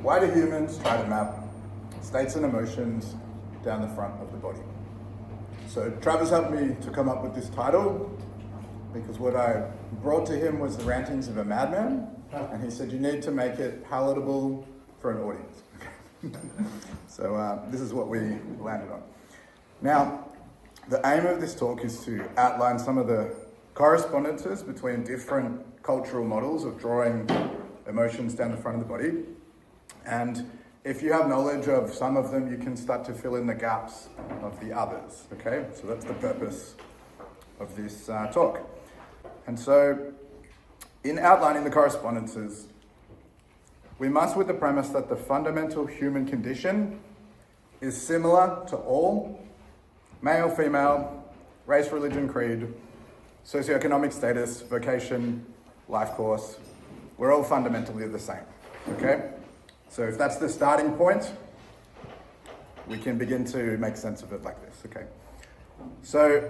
Why do humans try to map states and emotions down the front of the body? So Travis helped me to come up with this title because what I brought to him was the rantings of a madman, and he said you need to make it palatable for an audience. So this is what we landed on. Now, the aim of this talk is to outline some of the correspondences between different cultural models of drawing emotions down the front of the body. And if you have knowledge of some of them, you can start to fill in the gaps of the others, okay? So that's the purpose of this talk. And so, in outlining the correspondences, we must with the premise that the fundamental human condition is similar to all, male, female, race, religion, creed, socioeconomic status, vocation, life course. We're all fundamentally the same, okay? So if that's the starting point, we can begin to make sense of it like this, okay? So,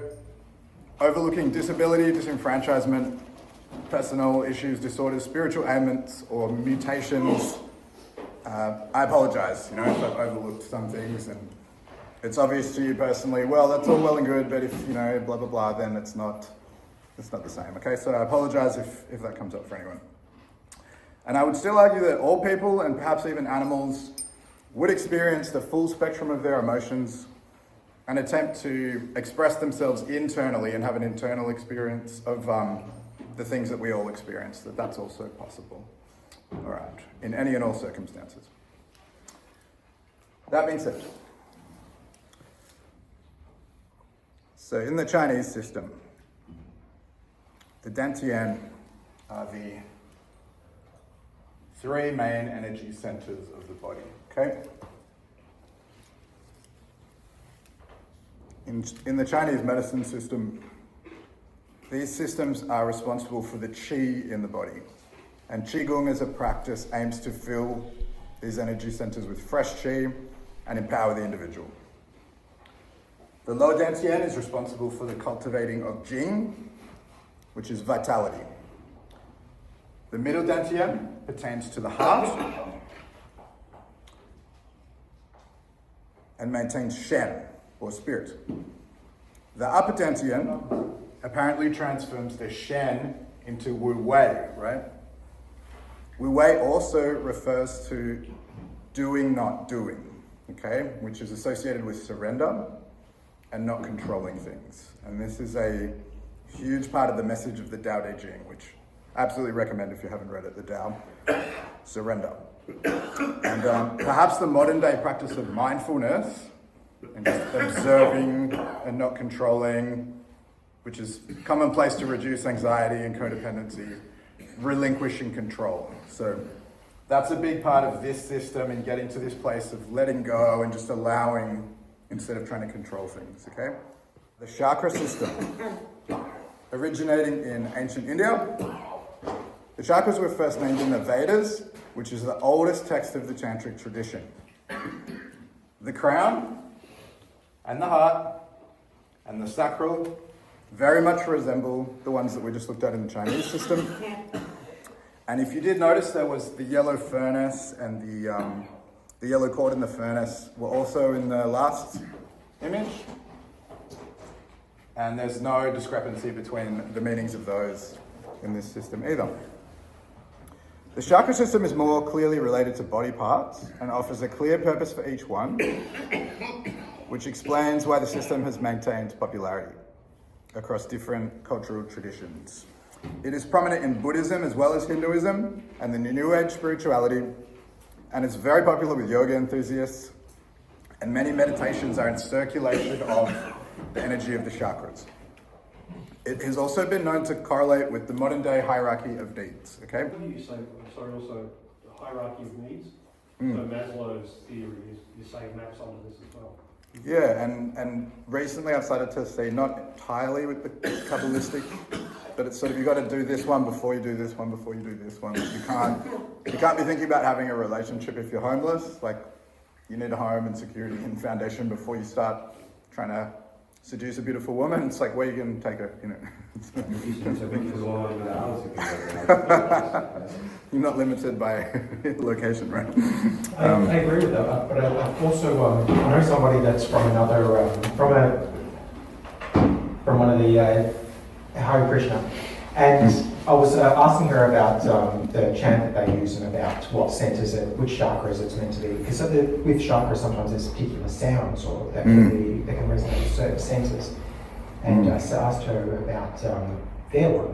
overlooking disability, disenfranchisement, personal issues, disorders, spiritual ailments, or mutations, I apologize, if I've overlooked some things and it's obvious to you personally, well, that's all well and good, but if, blah, blah, blah, then it's not the same, okay? So I apologize if that comes up for anyone. And I would still argue that all people, and perhaps even animals, would experience the full spectrum of their emotions and attempt to express themselves internally and have an internal experience of the things that we all experience, that's also possible. All right, in any and all circumstances. That being said, so in the Chinese system, the dantian are the three main energy centers of the body, okay? In the Chinese medicine system, these systems are responsible for the qi in the body. And qigong as a practice aims to fill these energy centers with fresh qi and empower the individual. The lower dantian is responsible for the cultivating of jing, which is vitality. The middle dantian pertains to the heart and maintains shen, or spirit. The upper dantian apparently transforms the shen into wu wei, right? Wu wei also refers to doing, not doing, okay? Which is associated with surrender and not controlling things. And this is a huge part of the message of the Tao Te Ching, which I absolutely recommend if you haven't read it, the Tao. Surrender. And perhaps the modern day practice of mindfulness and just observing and not controlling, which is commonplace to reduce anxiety and codependency, relinquishing control. So that's a big part of this system in getting to this place of letting go and just allowing instead of trying to control things, okay? The chakra system, originating in ancient India. The chakras were first named in the Vedas, which is the oldest text of the tantric tradition. The crown and the heart and the sacral very much resemble the ones that we just looked at in the Chinese system. And if you did notice, there was the yellow furnace and the yellow cord in the furnace were also in the last image. And there's no discrepancy between the meanings of those in this system either. The chakra system is more clearly related to body parts and offers a clear purpose for each one, which explains why the system has maintained popularity across different cultural traditions. It is prominent in Buddhism as well as Hinduism and the New Age spirituality, and it's very popular with yoga enthusiasts, and many meditations are in circulation of the energy of the chakras. It has also been known to correlate with the modern day hierarchy of needs, okay? What do you say, also the hierarchy of needs? So Maslow's theory is saying maps onto this as well. Yeah, and recently I've started to see, not entirely with the Kabbalistic, but it's sort of, you got to do this one before you do this one, before you do this one. You can't be thinking about having a relationship if you're homeless. Like, you need a home and security and foundation before you start trying to seduce a beautiful woman, it's like, where you can take her, you know. You're not limited by location, right? I agree with that, but I also I know somebody that's from another from one of the Hare Krishna, and I was asking her about the chant that they use and about what centers it, which chakras it's meant to be. Because with chakras, sometimes there's particular sounds or that can resonate with certain centers. And I asked her about their one,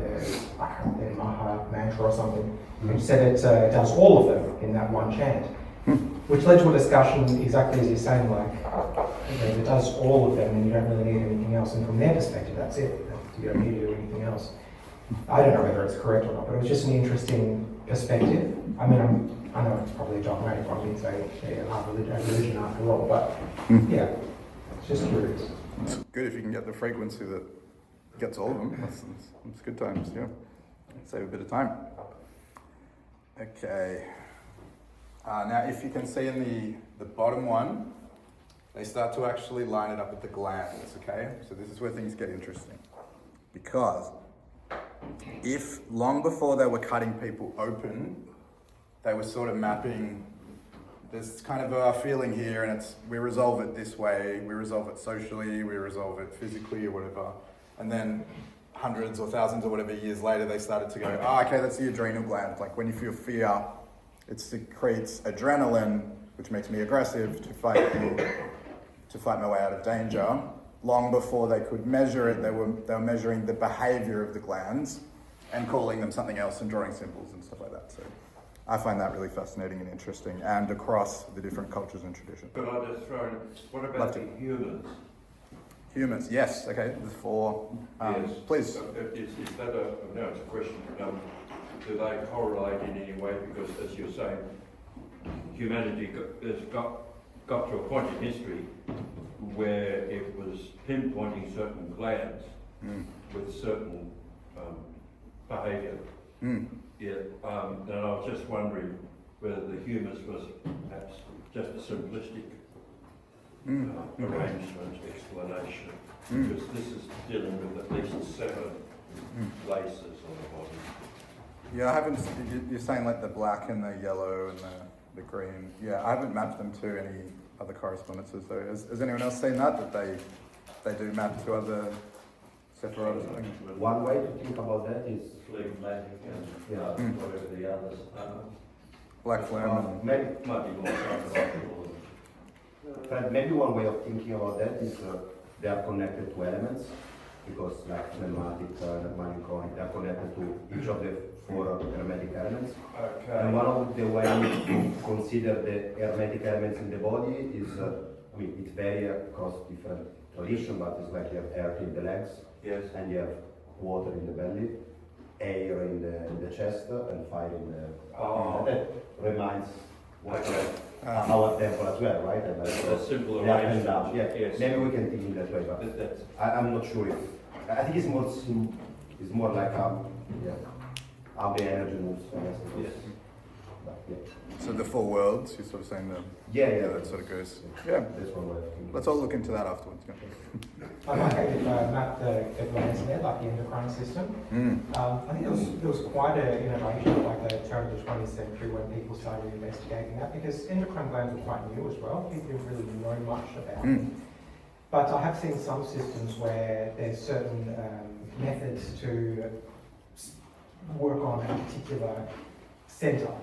I can't remember, their Maha mantra or something. And she said it does all of them in that one chant, which led to a discussion exactly as you're saying, like, it does all of them and you don't really need anything else. And from their perspective, that's it. You don't need to do anything else. I don't know whether it's correct or not, but it was just an interesting perspective. I mean, I know it's probably a dogmatic one, it's a religion after all, but yeah, it's just curious. It's good if you can get the frequency that gets all of them. It's good times, yeah. Save a bit of time. Okay. Now, if you can see in the bottom one, they start to actually line it up with the glands, okay? So this is where things get interesting. Because if long before they were cutting people open, they were sort of mapping, there's kind of a feeling here, and it's, we resolve it this way, we resolve it socially, we resolve it physically or whatever. And then hundreds or thousands or whatever years later, they started to go, okay, that's the adrenal gland. Like when you feel fear, it secretes adrenaline, which makes me aggressive to fight my way out of danger. Long before they could measure it, they were measuring the behavior of the glands and calling them something else and drawing symbols and stuff like that. So I find that really fascinating and interesting, and across the different cultures and traditions. Could I just throw in, what about the humans? Humans, yes, okay, the four. Yes. Please. Is that no, it's a question. Do they correlate in any way? Because as you're saying, humanity has got to a point in history where it was pinpointing certain glands with certain behaviour. Yeah, and I was just wondering whether the humus was perhaps just a simplistic arrangement, explanation, because this is dealing with at least 7 places on the body. Yeah, I haven't, you're saying like the black and the yellow and the green. Yeah, I haven't mapped them to any other correspondences though. Has anyone else seen that they do map to other separate or something? One way to think about that is phlegmatic and whatever the others are. Black phlegm. maybe Might maybe one way of thinking about that is they are connected to elements, because like phlegmatic, melancholic, they are connected to each of the 4 hermetic elements. Okay. And one of the ways to consider the hermetic elements in the body is, I mean, it varies across different traditions, but it's like you have earth in the legs, Yes. and you have water in the belly, air in the chest, and fire in the. That reminds our temple as well, right? And A simple yeah, and arrangement. down. Yeah. Yes. Maybe we can think in that way, but That's I'm not sure if. I think it's more like how the energy moves. I guess. yes. But, yeah. So the 4 worlds, you're sort of saying that. Yeah, That sort of goes. Yeah. That's one way of thinking. Let's all look into that afterwards. Yeah. I like how you've mapped the glands there, like the endocrine system. I think there was quite an innovation, like the turn of the 20th century, when people started investigating that, because endocrine glands were quite new as well. People didn't really know much about them. But I have seen some systems where there's certain methods to work on a particular centre.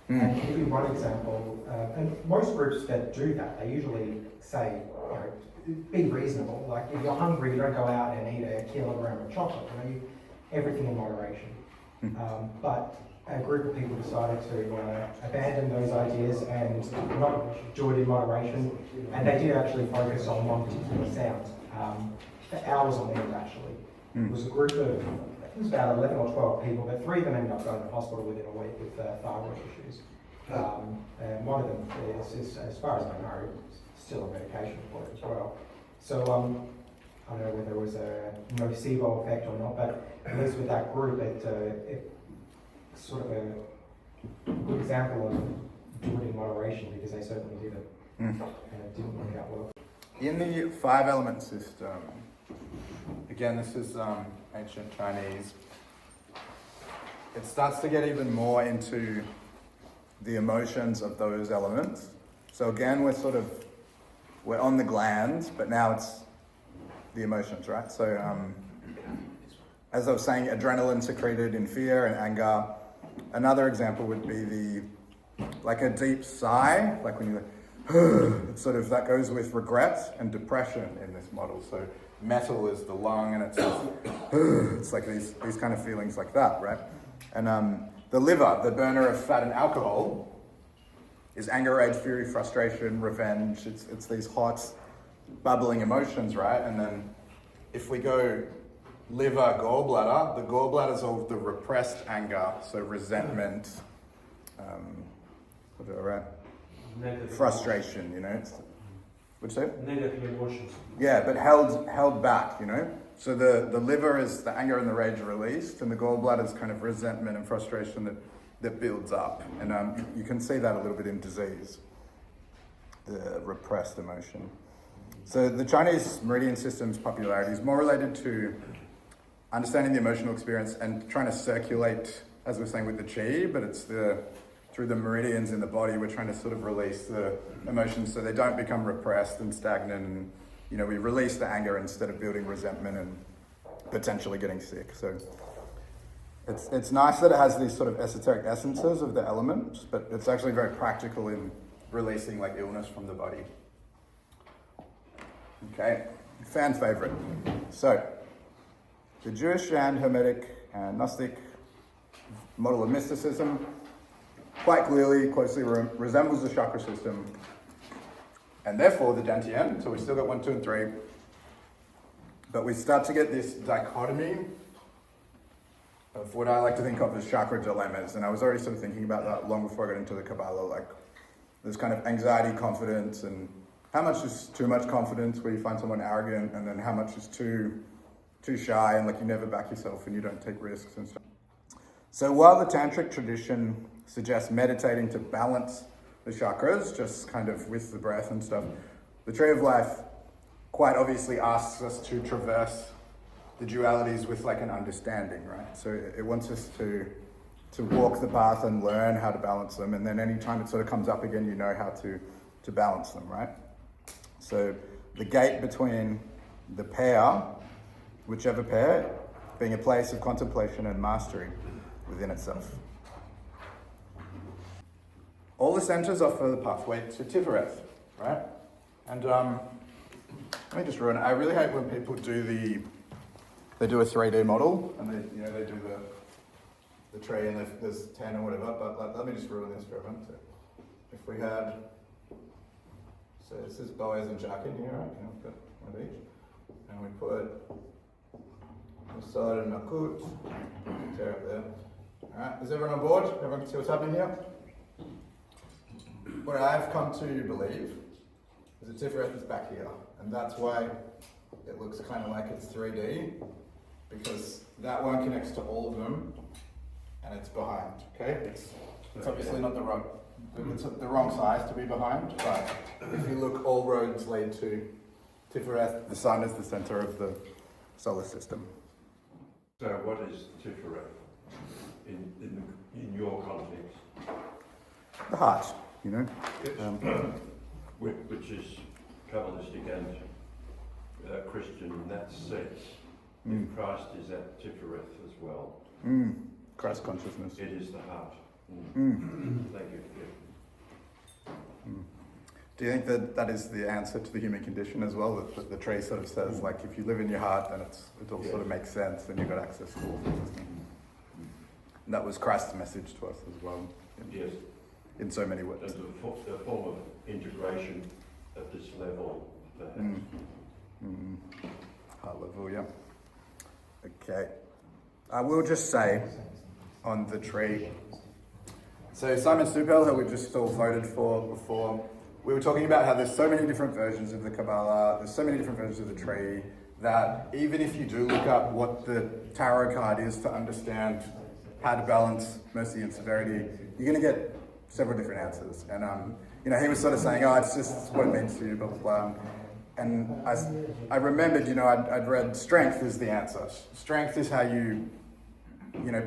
And to give you one example, and most groups that do that, they usually say, be reasonable. Like if you're hungry, you don't go out and eat a kilogram of chocolate. Everything in moderation. But a group of people decided to abandon those ideas and not do it in moderation. And they did actually focus on one particular sound for hours on end. Actually, it was a group of, it was about 11 or 12 people, but 3 of them ended up going to hospital within a week with thyroid issues. And one of them is, as far as I know, still on medication for it as well. So I don't know whether it was a nocebo effect or not, but at least with that group, it's sort of a good example of do it in moderation, because they certainly did it, and it didn't work out well. In the 5 element system, again, this is ancient Chinese. It starts to get even more into the emotions of those elements. So again, we're on the glands, but now it's the emotions, right? So as I was saying, adrenaline secreted in fear and anger. Another example would be like a deep sigh, like when you it's sort of, that goes with regret and depression in this model. So metal is the lung, and it's like these kind of feelings like that, right? And the liver, the burner of fat and alcohol, is anger, rage, fury, frustration, revenge. It's these hot, bubbling emotions, right? And then if we go liver, gallbladder, the gallbladder is all the repressed anger, so resentment, frustration, you know. What'd you say? Negative emotions. Yeah, but held back, you know. So the liver is the anger and the rage released, and the gallbladder is kind of resentment and frustration that builds up. And you can see that a little bit in disease, the repressed emotion. So the Chinese meridian system's popularity is more related to understanding the emotional experience and trying to circulate, as we're saying with the qi, but it's through the meridians in the body, we're trying to sort of release the emotions so they don't become repressed and stagnant, and you know, we release the anger instead of building resentment and potentially getting sick. So it's nice that it has these sort of esoteric essences of the elements, but it's actually very practical in releasing like illness from the body. Okay, fan favorite. So the Jewish and hermetic and Gnostic model of mysticism quite clearly, closely resembles the chakra system, and therefore the dantian. So we still got 1, 2, and 3, but we start to get this dichotomy of what I like to think of as chakra dilemmas. And I was already sort of thinking about that long before I got into the Kabbalah, like this kind of anxiety, confidence, and how much is too much confidence where you find someone arrogant, and then how much is too shy and like you never back yourself and you don't take risks and stuff. So while the tantric tradition suggests meditating to balance the chakras, just kind of with the breath and stuff, the Tree of Life quite obviously asks us to traverse the dualities with like an understanding, right? So it wants us to walk the path and learn how to balance them, and then anytime it sort of comes up again, you know how to balance them, right? So the gate between the pair, whichever pair, being a place of contemplation and mastery within itself. All the centers offer the pathway to Tifereth, right? And let me just ruin it. I really hate when people do a 3D model and they do the tree and there's 10 or whatever, but let me just ruin this for everyone. So if we had, so this is Boaz and Jachin here, right? You know, we've got one of each. And we put Masad and Makut, tear up there. Alright, is everyone on board? Everyone can see what's happening here? What I've come to believe is that Tifereth is back here, and that's why it looks kind of like it's 3D, because that one connects to all of them, and it's behind, okay? It's obviously not the wrong size to be behind, but if you look, all roads lead to Tifereth. The sun is the center of the solar system. So what is Tifereth in your context? The heart, you know. Which is Kabbalistic and Christian in that sense. If Christ is at Tifereth as well. Christ consciousness. It is the heart. Thank you. Do you think that is the answer to the human condition as well? That the tree sort of says, like, if you live in your heart, then it all sort of makes sense, and you've got access to all things. And that was Christ's message to us as well. Yes. In so many ways. And a form of integration at this level, perhaps. Heart level, yeah. Okay. I will just say on the tree. So Simon Stupel, who we just all voted for before, we were talking about how there's so many different versions of the Kabbalah, there's so many different versions of the tree, that even if you do look up what the tarot card is to understand how to balance mercy and severity, you're going to get several different answers. And he was sort of saying, it's just what it means to you, blah, blah, blah. and I remembered, you know, I'd read strength is the answer. Strength is how you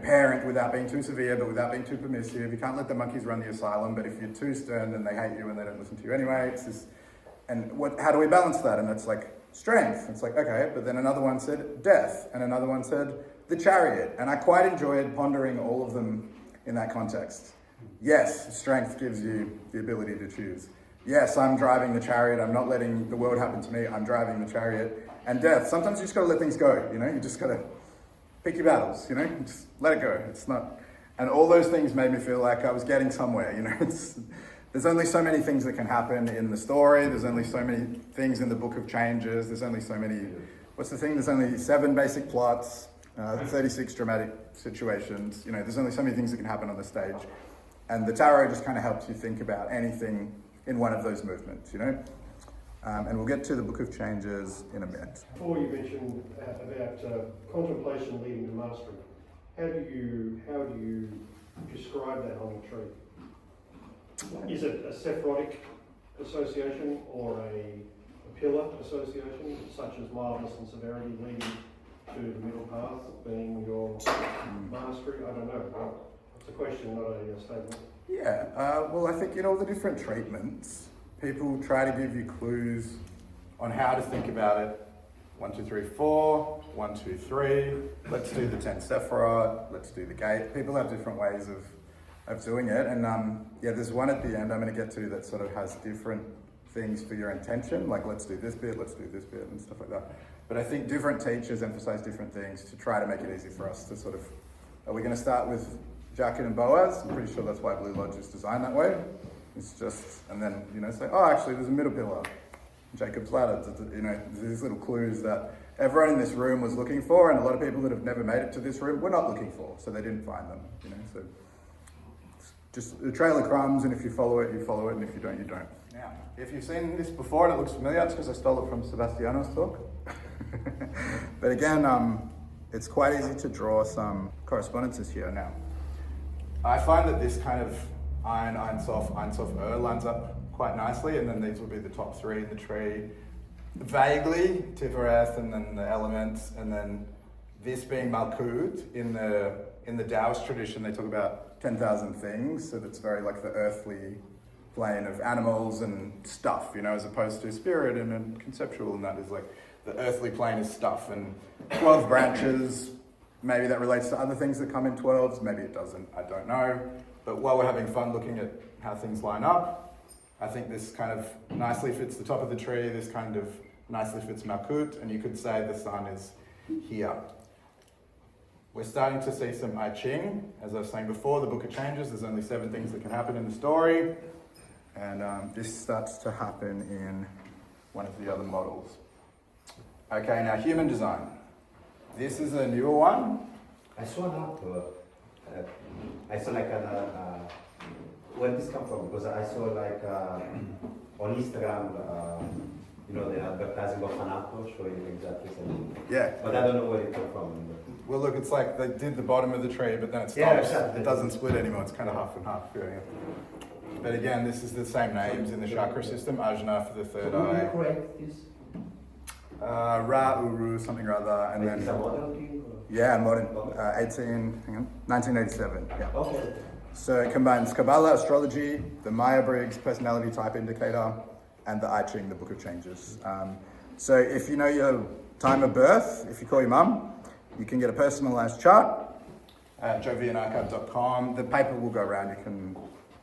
parent without being too severe, but without being too permissive. You can't let the monkeys run the asylum, but if you're too stern, then they hate you and they don't listen to you anyway. It's this, and how do we balance that? And it's like strength. It's like, okay, but then another one said death, and another one said the chariot. And I quite enjoyed pondering all of them in that context. Yes, strength gives you the ability to choose. Yes, I'm driving the chariot. I'm not letting the world happen to me. I'm driving the chariot. And death, sometimes you just got to let things go, you know? You just got to pick your battles, you know? Just let it go. It's not... And all those things made me feel like I was getting somewhere, you know? There's only so many things that can happen in the story. There's only so many things in the Book of Changes. There's only so many... What's the thing? There's only 7 basic plots, 36 dramatic situations. You know, there's only so many things that can happen on the stage. And the tarot just kind of helps you think about anything in one of those movements, you know? And we'll get to the Book of Changes in a minute. Before you mentioned about contemplation leading to mastery, how do you describe that on the tree? Is it a Sephirotic association or a pillar association, such as mildness and severity leading to the middle path being your mastery? I don't know. It's a question, not a statement. Yeah, well, I think in all the different treatments, people try to give you clues on how to think about it. 1, 2, 3, 4, 1, 2, 3. Let's do the 10 Sephirot. Let's do the gate. People have different ways of doing it. And yeah, there's one at the end I'm going to get to that sort of has different things for your intention. Like, let's do this bit, let's do this bit, and stuff like that. But I think different teachers emphasize different things to try to make it easy for us to sort of... Are we going to start with Jachin and Boaz? I'm pretty sure that's why Blue Lodge is designed that way. It's just, and then, you know, say, oh, actually, there's a middle pillar. Jacob's ladder, you know, these little clues that everyone in this room was looking for, and a lot of people that have never made it to this room were not looking for, so they didn't find them, you know, so it's just a trail of crumbs, and if you follow it, you follow it, and if you don't, you don't. Now, if you've seen this before and it looks familiar, it's because I stole it from Sebastiano's talk. But again, it's quite easy to draw some correspondences here. Now, I find that this kind of Ein, Ein Sof, lines up quite nicely, and then these will be the top 3 in the tree. Vaguely, Tifereth, and then the elements, and then this being Malkut. In the Taoist tradition, they talk about 10,000 things, so that's very like the earthly plane of animals and stuff, you know, as opposed to spirit and conceptual, and that is like the earthly plane is stuff, and 12 branches, maybe that relates to other things that come in 12s, maybe it doesn't, I don't know. But while we're having fun looking at how things line up, I think this kind of nicely fits the top of the tree, this kind of nicely fits Malkut, and you could say the sun is here. We're starting to see some I Ching. As I was saying before, the Book of Changes, there's only 7 things that can happen in the story, and this starts to happen in one of the other models. Okay, now human design. This is a newer one. I saw like where this come from, because I saw like on Instagram, you know, the advertising of an apple showing exactly something. Yeah. But I don't know where it came from. Well, look, it's like they did the bottom of the tree, but then it stops. Yeah, exactly. It doesn't split anymore. It's kind of half and half. Yeah. But again, this is the same names in the chakra system. Ajna for the third eye. Who correct this? Ra, Uru, something or other, and Like, then... is a modern king? Yeah, modern, 1987, yeah. Okay. So it combines Kabbalah, astrology, the Myers-Briggs personality type indicator, and the I Ching, the Book of Changes. So if you know your time of birth, if you call your mum, you can get a personalized chart at jovianarchive.com. The paper will go around,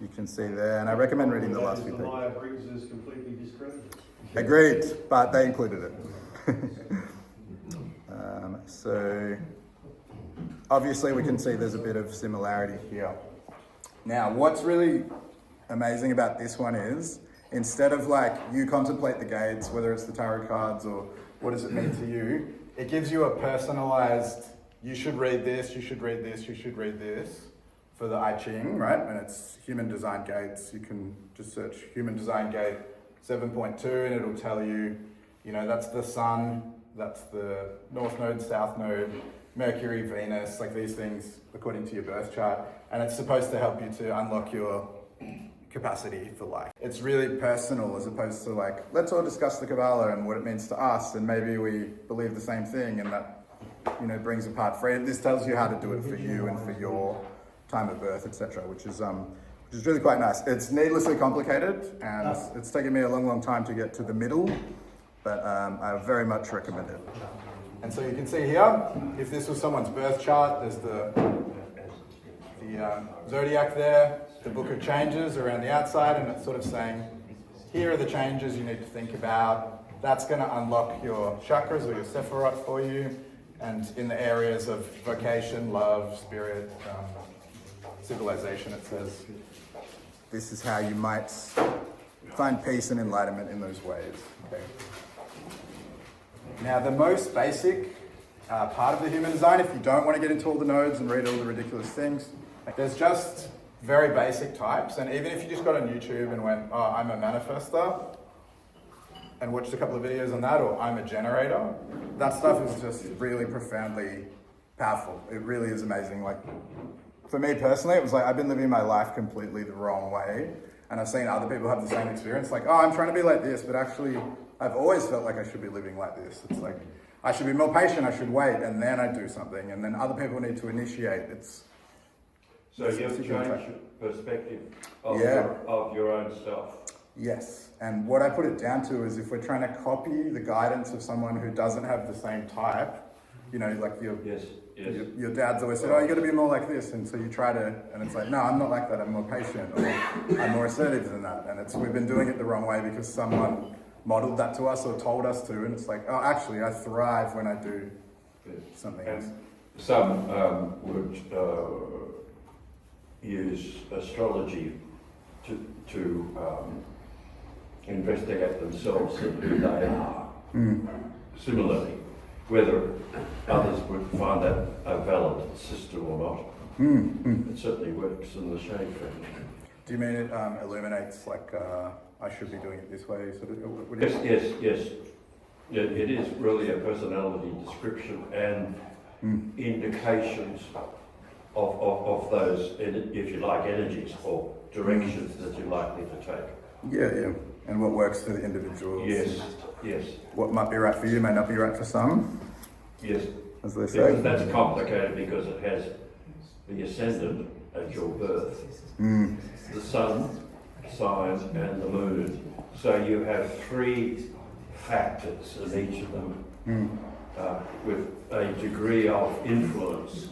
you can see there, and I recommend reading the last few The pages. Myers-Briggs is completely discredited. Agreed, but they included it. So obviously we can see there's a bit of similarity here. Now, what's really amazing about this one is, instead of like you contemplate the gates, whether it's the tarot cards or what does it mean to you, it gives you a personalized, you should read this, you should read this, you should read this for the I Ching, right? And it's human design gates. You can just search human design gate 7.2 and it'll tell you, you know, that's the sun, that's the north node, south node, Mercury, Venus, like these things according to your birth chart. And it's supposed to help you to unlock your capacity for life. It's really personal as opposed to like, let's all discuss the Kabbalah and what it means to us, and maybe we believe the same thing, and that, you know, brings apart freedom. This tells you how to do it for you and for your time of birth, etc., which is really quite nice. It's needlessly complicated, and it's taken me a long time to get to the middle, but I very much recommend it. And so you can see here, if this was someone's birth chart, there's the zodiac there, the book of changes around the outside, and it's sort of saying, here are the changes you need to think about. That's going to unlock your chakras or your sephirot for you, and in the areas of vocation, love, spirit, civilization, it says, this is how you might find peace and enlightenment in those ways. Okay. Now, the most basic part of the human design, if you don't want to get into all the nodes and read all the ridiculous things, there's just very basic types. And even if you just got on YouTube and went, oh, I'm a manifester, and watched a couple of videos on that, or I'm a generator, that stuff is just really profoundly powerful. It really is amazing. Like, for me personally, it was like, I've been living my life completely the wrong way. And I've seen other people have the same experience. Like, oh, I'm trying to be like this, but actually, I've always felt like I should be living like this. It's like, I should be more patient, I should wait, and then I do something. And then other people need to initiate. So you've changed your perspective of your own self. Yes, and what I put it down to is if we're trying to copy the guidance of someone who doesn't have the same type, you know, like your dad's always said, oh, you got to be more like this, and so you try to, and it's like, no, I'm not like that, I'm more patient, or I'm more assertive than that, and we've been doing it the wrong way because someone modeled that to us or told us to, and it's like, oh, actually, I thrive when I do something else. Some would use astrology to investigate themselves and who they are. Similarly, whether others would find that a valid system or not, it certainly works in the shade tree. Do you mean it illuminates, like, I should be doing it this way? Sort of, Yes. It is really a personality description and indications of those, if you like, energies or directions that you're likely to take. Yeah. And what works for the individuals. Yes. What might be right for you may not be right for some. Yes. As they say. That's complicated because it has the ascendant at your birth, the sun, sign, and the moon. So you have 3 factors in each of them with a degree of influence.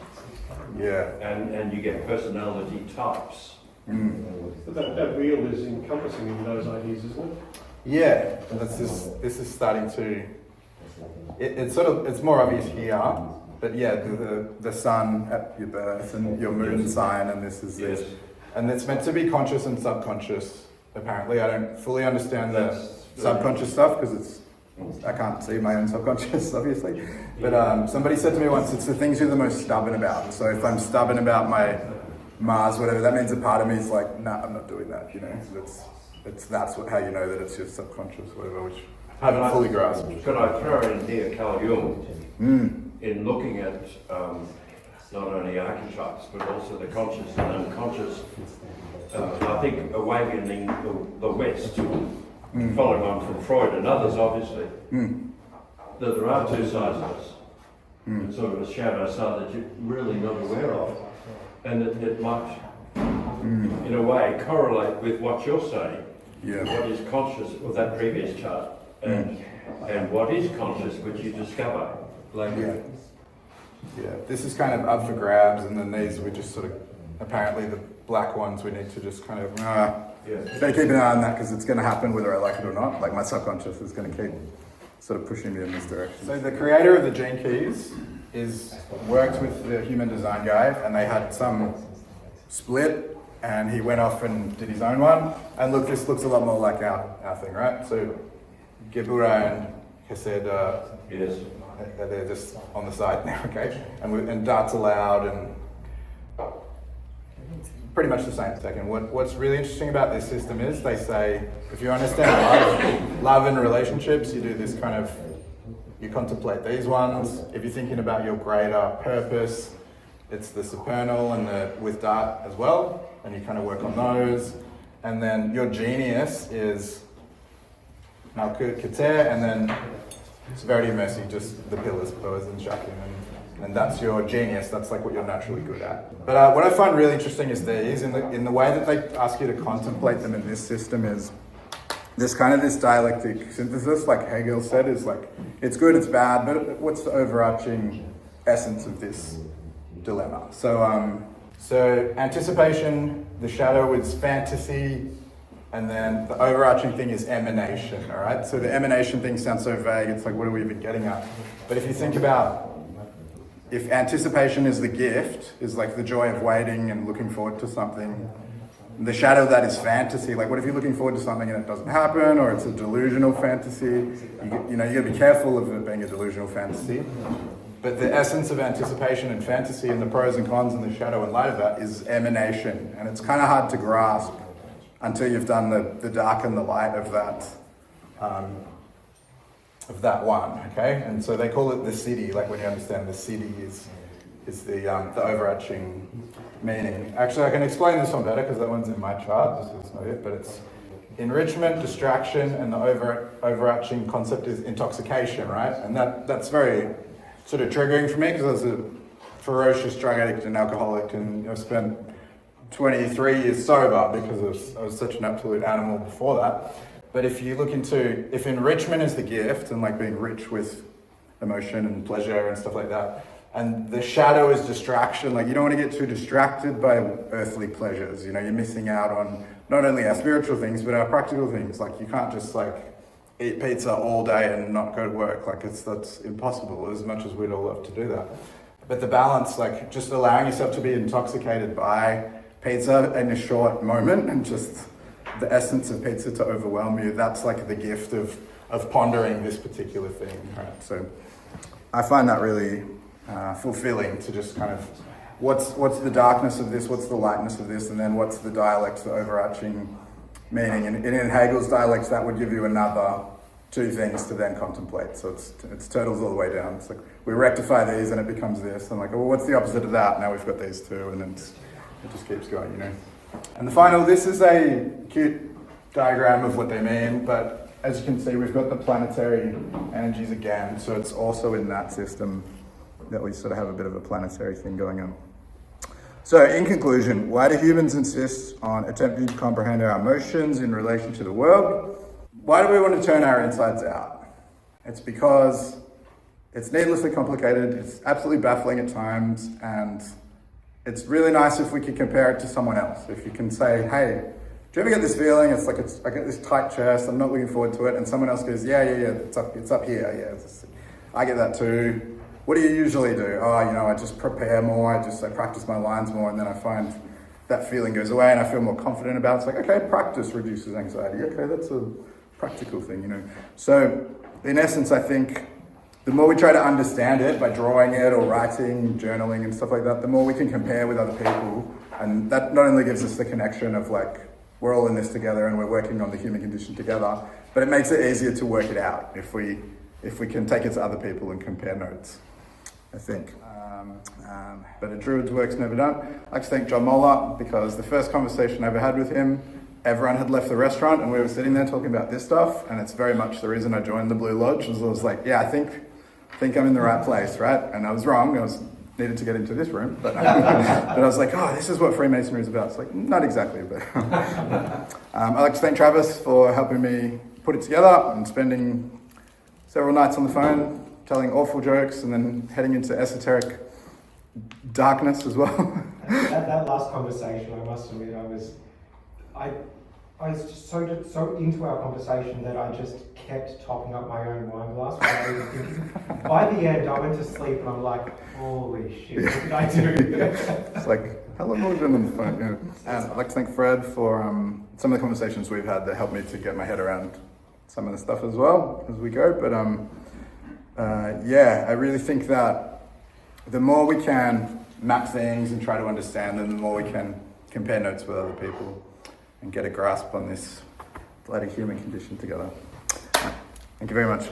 Yeah. And you get personality types. But that wheel is encompassing in those ideas, isn't it? Yeah, and this is starting to, it's more obvious here, but yeah, the sun at your birth and your moon sign, and this. And it's meant to be conscious and subconscious, apparently. I don't fully understand the subconscious stuff because I can't see my own subconscious, obviously. But somebody said to me once, it's the things you're the most stubborn about. So if I'm stubborn about my Mars, whatever, that means a part of me is like, nah, I'm not doing that, you know. That's how you know that it's your subconscious, whatever, which I haven't fully grasped. Could I throw in here Carl Jung in looking at not only archetypes but also the conscious and unconscious? I think awakening the West, following on from Freud and others, obviously, that there are 2 sides of us, sort of a shadow side that you're really not aware of, and it might, in a way, correlate with what you're saying. Yeah. What is conscious of that previous chart, and what is conscious, which you discover later. Yeah. This is kind of up for grabs, and then these we just sort of, apparently the black ones we need to just kind of, better keep an eye on that because it's going to happen whether I like it or not. Like my subconscious is going to keep sort of pushing me in this direction. So the creator of the gene keys worked with the human design guy, and they had some split, and he went off and did his own one. And look, this looks a lot more like our thing, right? So Gebura and Hesed, they're just on the side now, okay? And darts allowed, and pretty much the same. Second, what's really interesting about this system is they say, if you understand love and relationships, you do this kind of, you contemplate these ones. If you're thinking about your greater purpose, it's the supernal and the with Dart as well, and you kind of work on those. and then your genius is Malkut Keter, and then it's very messy, just the pillars, pillars and shakim, and that's your genius. That's like what you're naturally good at. But what I find really interesting is these, in the way that they ask you to contemplate them in this system, is this kind of this dialectic synthesis, like Hegel said, is like, it's good, it's bad, but what's the overarching essence of this dilemma? So anticipation, the shadow is fantasy, and then the overarching thing is emanation, all right? So the emanation thing sounds so vague, it's like, what are we even getting at? But if you think about, if anticipation is the gift, is like the joy of waiting and looking forward to something, the shadow of that is fantasy. Like, what if you're looking forward to something and it doesn't happen, or it's a delusional fantasy? You gotta be careful of it being a delusional fantasy. But the essence of anticipation and fantasy, and the pros and cons and the shadow and light of that, is emanation. And it's kind of hard to grasp until you've done the dark and the light of that one, okay? And so they call it the city, like when you understand the city is the overarching meaning. Actually, I can explain this one better because that one's in my chart, this is not it, but it's enrichment, distraction, and the overarching concept is intoxication, right? And that's very sort of triggering for me because I was a ferocious drug addict and alcoholic, and I've spent 23 years sober because I was such an absolute animal before that. But if you look into, if enrichment is the gift and like being rich with emotion and pleasure and stuff like that, and the shadow is distraction, like you don't want to get too distracted by earthly pleasures. You know, you're missing out on not only our spiritual things, but our practical things. Like you can't just like eat pizza all day and not go to work. Like that's impossible, as much as we'd all love to do that. But the balance, like just allowing yourself to be intoxicated by pizza in a short moment and just the essence of pizza to overwhelm you, that's like the gift of pondering this particular thing, right? So I find that really fulfilling to just kind of, what's the darkness of this, what's the lightness of this, and then what's the dialect, the overarching meaning. And in Hegel's dialects, that would give you another two things to then contemplate. So it's turtles all the way down. It's like, we rectify these and it becomes this. And like, well, what's the opposite of that? Now we've got these two, and then it just keeps going, you know. And the final, this is a cute diagram of what they mean, but as you can see, we've got the planetary energies again, so it's also in that system that we sort of have a bit of a planetary thing going on. So in conclusion, why do humans insist on attempting to comprehend our emotions in relation to the world? Why do we want to turn our insides out? It's because it's needlessly complicated, it's absolutely baffling at times, and it's really nice if we could compare it to someone else. If you can say, hey, do you ever get this feeling? It's like, I get this tight chest, I'm not looking forward to it. And someone else goes, yeah, it's up here, I get that too. What do you usually do? Oh, I just prepare more, I practice my lines more, and then I find that feeling goes away and I feel more confident about it. It's like, okay, practice reduces anxiety. Okay, that's a practical thing, So in essence, I think the more we try to understand it by drawing it or writing, journaling and stuff like that, the more we can compare with other people. And that not only gives us the connection of like, we're all in this together and we're working on the human condition together, but it makes it easier to work it out if we can take it to other people and compare notes, I think. But a druid's work's never done. I'd like to thank John Moller, because the first conversation I ever had with him, everyone had left the restaurant and we were sitting there talking about this stuff, and it's very much the reason I joined the Blue Lodge. Was I was like, yeah, I think I'm in the right place, right? And I was wrong. I needed to get into this room, but I was like, oh, this is what Freemasonry is about. It's like, not exactly, but I'd like to thank Travis for helping me put it together and spending several nights on the phone telling awful jokes and then heading into esoteric darkness as well. that last conversation, I must admit, I was just so into our conversation that I just kept topping up my own wine glass. By the end, I went to sleep and I'm like, holy shit, what did I do? It's like, how long have we been on the phone? Yeah. And I'd like to thank Fred for some of the conversations we've had that helped me to get my head around some of the stuff as well as we go. But I really think that the more we can map things and try to understand them, the more we can compare notes with other people and get a grasp on this bloody human condition together. Thank you very much.